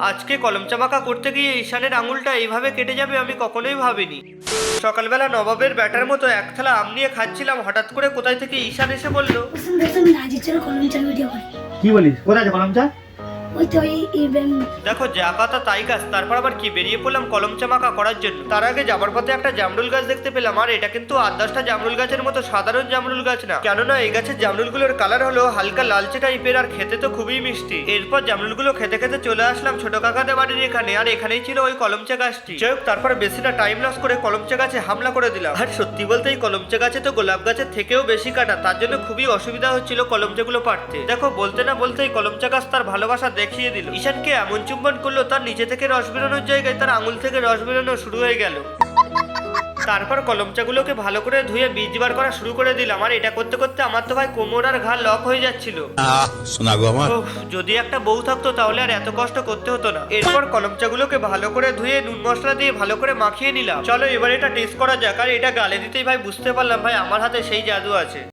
আজকে কলম চামাকা করতে গিয়ে ঈশানের আঙুলটা এইভাবে কেটে যাবে আমি কখনোই ভাবিনি। সকালবেলা নবাবের ব্যাটার মতো এক থালা আম নিয়ে খাচ্ছিলাম, হঠাৎ করে কোথায় থেকে ঈশান এসে বলল, কি বলিস? কোথায় আছে কলম চা? দেখো যা কথা তাই কাজ। তারপর আবার কি বেরিয়ে পড়লাম কলম চামাকা করার জন্য। তার আগে যাবার পথে একটা জামরুল গাছ দেখতে পেলাম, আর এটা কিন্তু 8-10টা জামরুল গাছের মতো সাধারণ জামরুল গাছ না, কেননা এই গাছের জামরুলগুলোর কালার হলো হালকা লালচে টাইপের, আর খেতে তো খুবই মিষ্টি। এরপর জামরুলগুলো খেতে খেতে চলে আসলাম ছোট কাকাদের বাড়ির এখানে, আর এখানেই ছিল ওই কলমচা গাছটি। যাই হোক, তারপর বেশিটা টাইম লস করে কলমচা গাছে হামলা করে দিলাম। আর সত্যি বলতে এই কলমচা গাছে তো গোলাপ গাছের থেকেও বেশি কাটা, তার জন্য খুবই অসুবিধা হচ্ছিল কলমচাগুলো পাড়তে। দেখো বলতে না বলতেই কলমচা গাছ তার ভালোবাসা দেখিয়ে দিল। ঈশানকে এমন চুম্বন করলো তার নিচে থেকে রস বেরোনোর জায়গায় তার আঙুল থেকে রস বেরোনো শুরু হয়ে গেল। তারপর কলমচাগুলোকে ভালো করে ধুয়ে বীজ বার করা শুরু করে দিলাম, আর এটা করতে করতে আমার তো ভাই কোমর আর ঘাড় লক হয়ে যাচ্ছিল। যদি একটা বউ থাকতো তাহলে আর এত কষ্ট করতে হতো না। এরপর কলমচাগুলোকে ভালো করে ধুয়ে নুন মশলা দিয়ে ভালো করে মাখিয়ে নিলাম। চলো এবার এটা টেস্ট করা যাক। আর এটা গালে দিতেই ভাই বুঝতে পারলাম ভাই আমার হাতে সেই জাদু আছে।